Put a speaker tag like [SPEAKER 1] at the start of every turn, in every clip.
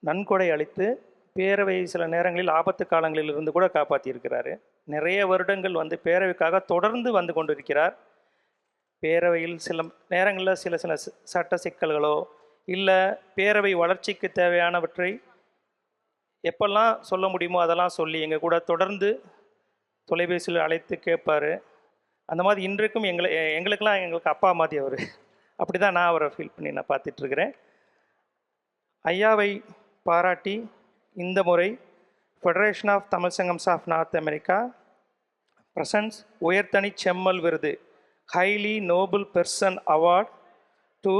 [SPEAKER 1] நன்கொடை அளித்து பேரவை சில நேரங்களில் ஆபத்து காலங்களில் இருந்து கூட காப்பாற்றியிருக்கிறாரு. நிறைய வருடங்கள் பேரவைக்காக தொடர்ந்து வந்து கொண்டிருக்கிறார். பேரவையில் சில நேரங்களில் சில சில சட்ட சிக்கல்களோ இல்லை பேரவை வளர்ச்சிக்கு தேவையானவற்றை எப்பெல்லாம் சொல்ல முடியுமோ அதெல்லாம் சொல்லி எங்கள் கூட தொடர்ந்து தொலைபேசியில் அழைத்து கேட்பார். அந்த மாதிரி இன்றைக்கும் எங்களுக்கு அப்பா மாதிரி அவர். அப்படி தான் நான் அவரை ஃபீல் பண்ணி நான் பார்த்துட்ருக்கிறேன். ஐயாவை பாராட்டி இந்த முறை federation of Tamil Sangams of north America presents உயர்தனி செம்மல் விருது highly noble person award to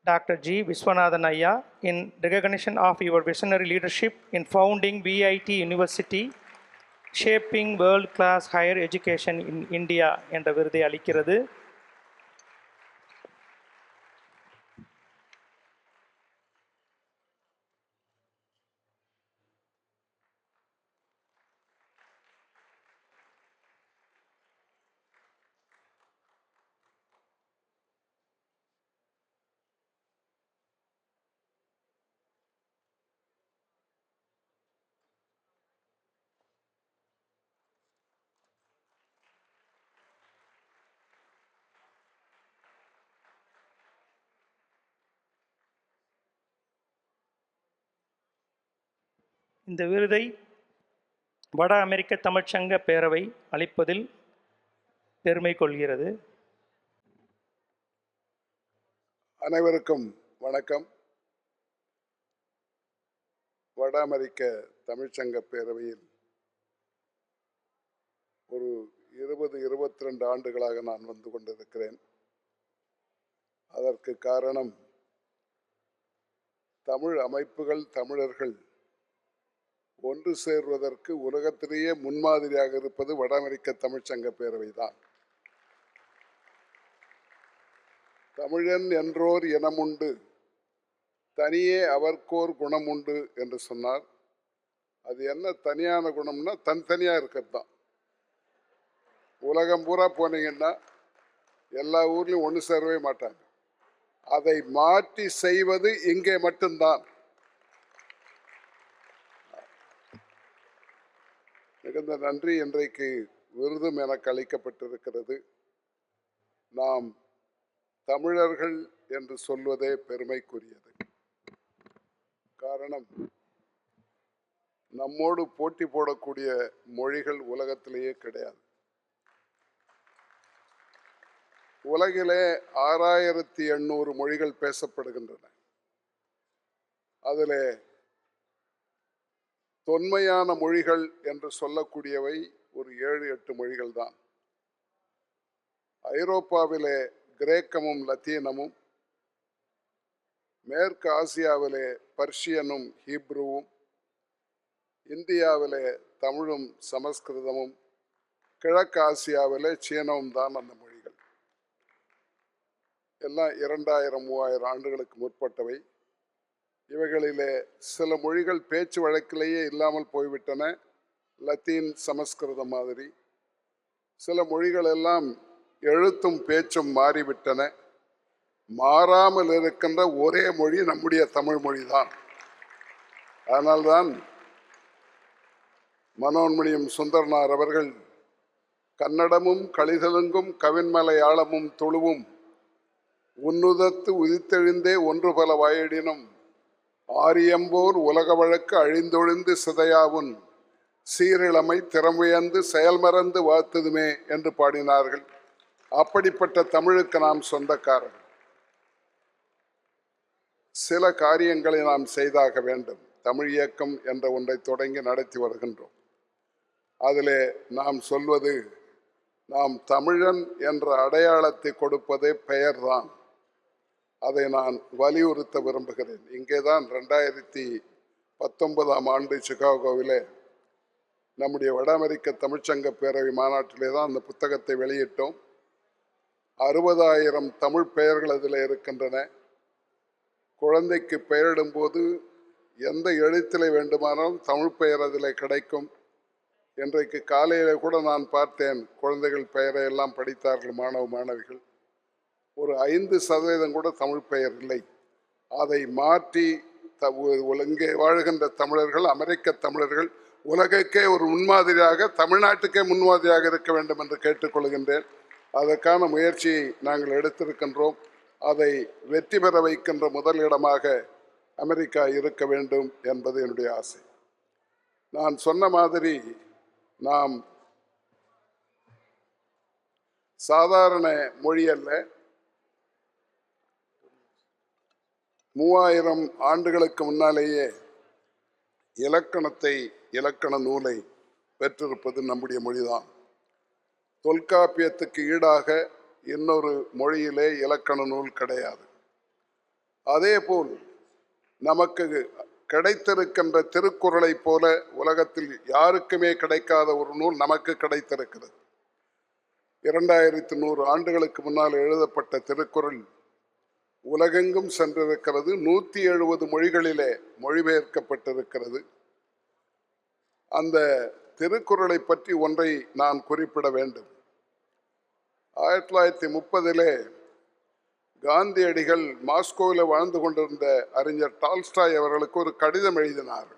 [SPEAKER 1] Dr. G. Viswanathan Ayya in recognition of your visionary leadership in founding VIT University, shaping world-class higher education in India என்ற விருதை அளிக்கிறது. இந்த விருதை வட அமெரிக்க தமிழ்ச்சங்க பேரவை அளிப்பதில் பெருமை கொள்கிறது.
[SPEAKER 2] அனைவருக்கும் வணக்கம். வட அமெரிக்க தமிழ்ச்சங்க பேரவையில் ஒரு 22 ஆண்டுகளாக நான் வந்து கொண்டிருக்கிறேன். அதற்கு காரணம் தமிழ் அமைப்புகள், தமிழர்கள் ஒன்று சேர்வதற்கு உலகத்திலேயே முன்மாதிரியாக இருப்பது வட அமெரிக்க தமிழ்ச்சங்க பேரவை தான். தமிழன் என்றோர் இனமுண்டு, தனியே அவர்க்கோர் குணமுண்டு என்று சொன்னார். அது என்ன தனியான குணம்னா தனித்தனியா இருக்கிறது தான். உலகம் பூரா போனீங்கன்னா எல்லா ஊர்லயும் ஒன்று சேரவே மாட்டாங்க. அதை மாற்றி செய்வது இங்கே மட்டும்தான். மிகுந்த நன்றி. இன்றைக்கு விருதும் எனக்கு அளிக்கப்பட்டிருக்கிறது. நாம் தமிழர்கள் என்று சொல்வதே பெருமைக்குரியது. காரணம், நம்மோடு போட்டி போடக்கூடிய மொழிகள் உலகத்திலேயே கிடையாது. உலகிலே 6800 மொழிகள் பேசப்படுகின்றன. அதிலே தொன்மையான மொழிகள் என்று சொல்லக்கூடியவை ஒரு 7-8 மொழிகள் தான். ஐரோப்பாவிலே கிரேக்கமும் லத்தீனமும், மேற்கு ஆசியாவிலே பர்ஷியனும் ஹீப்ருவும், இந்தியாவிலே தமிழும் சமஸ்கிருதமும், கிழக்கு ஆசியாவிலே சீனமும் தான் அந்த மொழிகள். எல்லாம் 2000-3000 ஆண்டுகளுக்கு முற்பட்டவை. இவைகளிலே சில மொழிகள் பேச்சு வழக்கிலேயே இல்லாமல் போய்விட்டன, லத்தீன் சமஸ்கிருதம் மாதிரி. சில மொழிகள் எல்லாம் எழுத்தும் பேச்சும் மாறிவிட்டன. மாறாமல் இருக்கின்ற ஒரே மொழி நம்முடைய தமிழ் மொழிதான். அதனால்தான் மனோன்மணியம் சுந்தரனார் அவர்கள் கன்னடமும் கலிதலுங்கும் கவின்மலையாளமும் துளுவும் உன்னுதத்து உதித்தெழுந்தே ஒன்று பல வாயிடினும் ஆரியம்போர் உலக வழக்கு அழிந்தொழிந்து சிதையாவுன் சீரிழமை திறமையந்து செயல்மறந்து வாழ்த்துதுமே என்று பாடினார்கள். அப்படிப்பட்ட தமிழுக்கு நாம் சொந்தக்காரர்கள். சில காரியங்களை நாம் செய்தாக வேண்டும். தமிழ் இயக்கம் என்ற ஒன்றை தொடங்கி நடத்தி வருகின்றோம். அதிலே நாம் சொல்வது, நாம் தமிழன் என்ற அடையாளத்தை கொடுப்பதே பெயர்தான். அதை நான் வலியுறுத்த விரும்புகிறேன். இங்கேதான் 2019ஆம் ஆண்டு சிகாகோவிலே நம்முடைய வட அமெரிக்க தமிழ்ச்சங்க பேரவை மாநாட்டிலே தான் அந்த புத்தகத்தை வெளியிட்டோம். 60,000 தமிழ் பெயர்கள் அதில் இருக்கின்றன. குழந்தைக்கு பெயரிடும் போது எந்த எழுத்திலே வேண்டுமானாலும் தமிழ் பெயர் அதில் கிடைக்கும். இன்றைக்கு காலையில் கூட நான் பார்த்தேன், குழந்தைகள் பெயரை எல்லாம் படித்தார்கள் மாணவ மாணவிகள். ஒரு 5% கூட தமிழ் பெயர் இல்லை. அதை மாற்றி இங்கே வாழ்கின்ற தமிழர்கள், அமெரிக்க தமிழர்கள் உலகுக்கே ஒரு முன்மாதிரியாக, தமிழ்நாட்டுக்கே முன்மாதிரியாக இருக்க வேண்டும் என்று கேட்டுக்கொள்கின்றேன். அதற்கான முயற்சியை நாங்கள் எடுத்திருக்கின்றோம். அதை வெற்றி பெற வைக்கின்ற முதல் இடமாக அமெரிக்கா இருக்க வேண்டும் என்பது என்னுடைய ஆசை. நான் சொன்ன மாதிரி நாம் சாதாரண மொழி அல்ல, 3000 ஆண்டுகளுக்கு முன்னாலேயே இலக்கண நூலை பெற்றிருப்பது நம்முடைய மொழிதான். தொல்காப்பியத்துக்கு ஈடாக இன்னொரு மொழியிலே இலக்கண நூல் கிடையாது. அதேபோல் நமக்கு கிடைத்திருக்கின்ற திருக்குறளை போல உலகத்தில் யாருக்குமே கிடைக்காத ஒரு நூல் நமக்கு கிடைத்திருக்கிறது. 2100 ஆண்டுகளுக்கு முன்னால் எழுதப்பட்ட திருக்குறள் உலகெங்கும் சென்றிருக்கிறது. 170 மொழிகளிலே மொழிபெயர்க்கப்பட்டிருக்கிறது. அந்த திருக்குறளை பற்றி ஒன்றை நான் குறிப்பிட வேண்டும். 1930 காந்தியடிகள் மாஸ்கோவில் வாழ்ந்து கொண்டிருந்த அறிஞர் டால்ஸ்டாய் அவர்களுக்கு ஒரு கடிதம் எழுதினார்.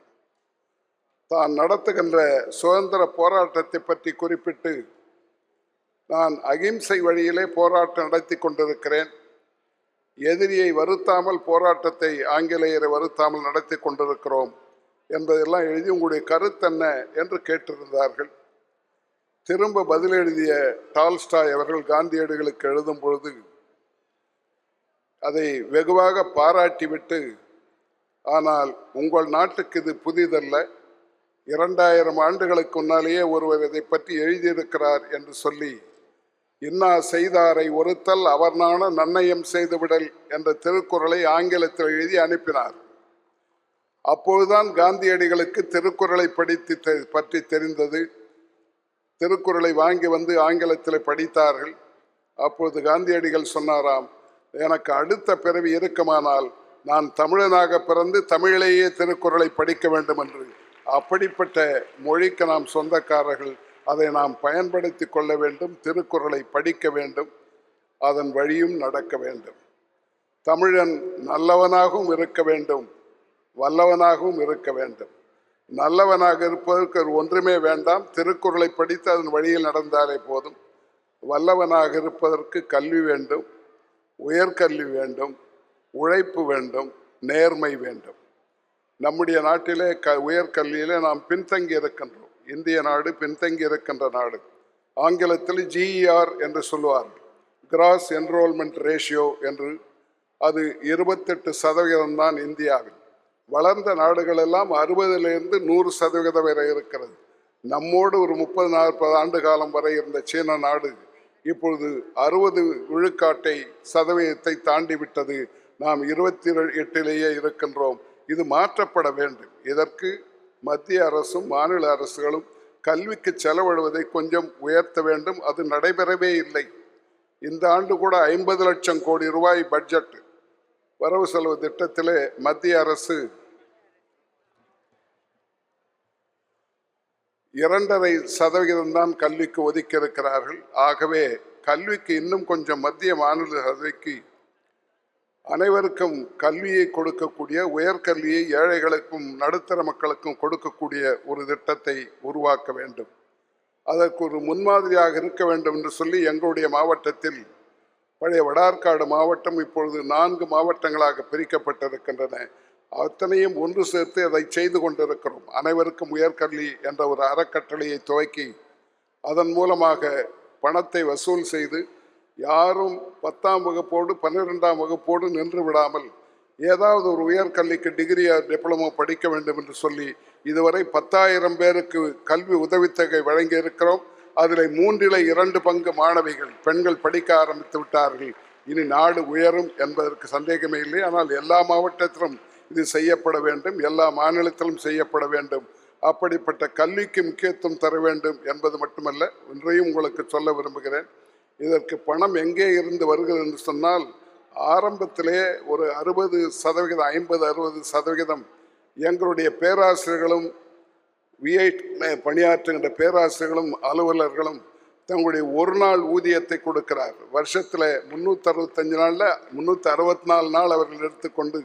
[SPEAKER 2] தான் நடத்துகின்ற சுதந்திர போராட்டத்தை பற்றி குறிப்பிட்டு, நான் அகிம்சை வழியிலே போராட்டம் நடத்தி கொண்டிருக்கிறேன், எதிரியை வருத்தாமல் போராட்டத்தை, ஆங்கிலேயரை வருத்தாமல் நடத்தி கொண்டிருக்கிறோம் என்பதெல்லாம் எழுதி உங்களுடைய கருத்து என்ன என்று கேட்டிருந்தார்கள். திரும்ப பதில் எழுதிய டால்ஸ்டாய் அவர்கள் காந்தியடிகளுக்கு எழுதும் பொழுது அதை வெகுவாக பாராட்டிவிட்டு, ஆனால் உங்கள் நாட்டுக்கு இது புதிதல்ல, 2000 ஆண்டுகளுக்கு முன்னாலேயே ஒருவர் இதை பற்றி எழுதியிருக்கிறார் என்று சொல்லி, இன்னா செய்தாரை ஒருத்தல் அவர் நாண நன்னயம் செய்துவிடல் என்ற திருக்குறளை ஆங்கிலத்தில் எழுதி அனுப்பினார். அப்பொழுதுதான் காந்தியடிகளுக்கு திருக்குறளை பற்றி தெரிந்தது. திருக்குறளை வாங்கி வந்து ஆங்கிலத்தில் படித்தார்கள். அப்பொழுது காந்தியடிகள் சொன்னாராம், எனக்கு அடுத்த பிறவி இருக்குமானால் நான் தமிழனாக பிறந்து தமிழிலேயே திருக்குறளை படிக்க வேண்டும் என்று. அப்படிப்பட்ட மொழிக்கு நாம் சொந்தக்காரர்கள். அதை நாம் பயன்படுத்தி கொள்ள வேண்டும். திருக்குறளை படிக்க வேண்டும். அதன் வழியும் நடக்க வேண்டும். தமிழன் நல்லவனாகவும் இருக்க வேண்டும், வல்லவனாகவும் இருக்க வேண்டும். நல்லவனாக இருப்பதற்கு ஒன்றுமே வேண்டாம், திருக்குறளை படித்து அதன் வழியில் நடந்தாலே போதும். வல்லவனாக இருப்பதற்கு கல்வி வேண்டும், உயர்கல்வி வேண்டும், உழைப்பு வேண்டும், நேர்மை வேண்டும். நம்முடைய நாட்டிலே உயர்கல்வியிலே நாம் பின்தங்கி இருக்கின்றோம். இந்திய நாடு பின்தங்கி இருக்கின்ற நாடு. ஆங்கிலத்தில் GER என்று சொல்லுவார்கள், கிராஸ் என்ரோல்மெண்ட் ரேஷியோ என்று. அது 28% தான் இந்தியாவில். வளர்ந்த நாடுகள் எல்லாம் 60லிருந்து 100% வரை இருக்கிறது. நம்மோடு ஒரு 30-40 ஆண்டு காலம் வரை இருந்த சீன நாடு இப்பொழுது 60 விழுக்காட்டை சதவீதத்தை தாண்டி விட்டது. நாம் 28லேயே இருக்கின்றோம். இது மாற்றப்பட வேண்டும். இதற்கு மத்திய அரசும் மாநில அரசுகளும் கல்விக்கு செலவிடுவதை கொஞ்சம் உயர்த்த வேண்டும். அது நடைபெறவே இல்லை. இந்த ஆண்டு கூட 50 லட்சம் கோடி ரூபாய் பட்ஜெட் வரவு செலவு திட்டத்திலே மத்திய அரசு 2.5% தான் கல்விக்கு ஒதுக்கி இருக்கிறார்கள். ஆகவே கல்விக்கு இன்னும் கொஞ்சம் மத்திய மாநில அரசுக்கு அனைவருக்கும் கல்வியை கொடுக்கக்கூடிய, உயர்கல்வியை ஏழைகளுக்கும் நடுத்தர மக்களுக்கும் கொடுக்கக்கூடிய ஒரு திட்டத்தை உருவாக்க வேண்டும். அதற்கு ஒரு முன்மாதிரியாக இருக்க வேண்டும் என்று சொல்லி எங்களுடைய மாவட்டத்தில், பழைய வடார்காடு மாவட்டம் இப்பொழுது 4 மாவட்டங்களாக பிரிக்கப்பட்டிருக்கின்றன. அத்தனையும் ஒன்று சேர்த்து அதை செய்து கொண்டிருக்கிறோம். அனைவருக்கும் உயர்கல்வி என்ற ஒரு அறக்கட்டளையை துவக்கி அதன் மூலமாக பணத்தை வசூல் செய்து, யாரும் 10ஆம் வகுப்போடு 12ஆம் வகுப்போடு நின்று விடாமல் ஏதாவது ஒரு உயர்கல்விக்கு டிகிரி டிப்ளமோ படிக்க வேண்டும் என்று சொல்லி இதுவரை 10,000 பேருக்கு கல்வி உதவித்தொகை வழங்கி இருக்கிறோம். அதில் 2 பங்கு மாணவிகள் பெண்கள் படிக்க ஆரம்பித்து விட்டார்கள். இனி நாடு உயரும் என்பதற்கு சந்தேகமே இல்லை. ஆனால் எல்லா மாவட்டத்திலும் இது செய்யப்பட வேண்டும், எல்லா மாநிலத்திலும் செய்யப்பட வேண்டும். அப்படிப்பட்ட கல்விக்கு முக்கியத்துவம் தர வேண்டும் என்பது மட்டுமல்ல, ஒன்றையும் உங்களுக்கு சொல்ல விரும்புகிறேன். இதற்கு பணம் எங்கே இருந்து வருகிறது என்று சொன்னால், ஆரம்பத்திலே ஒரு 60%, 50-60% எங்களுடைய பேராசிரியர்களும் பணியாற்றுகின்ற பேராசிரியர்களும் அலுவலர்களும் தங்களுடைய ஒரு நாள் ஊதியத்தை கொடுக்கிறார். வருஷத்தில் 365 நாளில் 364 நாள் அவர்கள் எடுத்துக்கொண்டு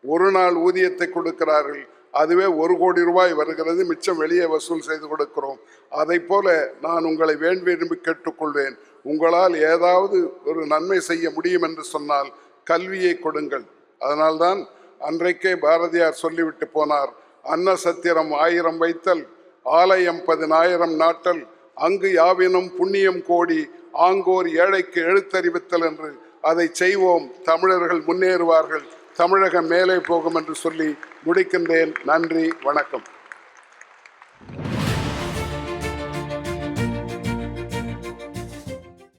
[SPEAKER 2] ஒரு நாள் ஊதியத்தை கொடுக்கிறார்கள், அதுவே 1 கோடி ரூபாய் வருகிறது, மிச்சம் வெளியே வசூல் செய்து கொடுக்கிறோம். அதை போல நான் உங்களை விரும்பி கேட்டுக்கொள்வேன், உங்களால் ஏதாவது ஒரு நன்மை செய்ய முடியும் என்று சொன்னால் கல்வியை கொடுங்கள். அதனால்தான் அன்றைக்கே பாரதியார் சொல்லிவிட்டு போனார், அன்ன சத்திரம் 1000 வைத்தல், ஆலயம் 10,000 நாட்டல், அங்கு யாவினும் புண்ணியம் கோடி, ஆங்கோர் ஏழைக்கு எழுத்தறிவித்தல் என்று. அதை செய்வோம், தமிழர்கள் முன்னேறுவார்கள், தமிழகம் மேலே போகும் என்று சொல்லி முடிக்கின்றேன். நன்றி, வணக்கம்.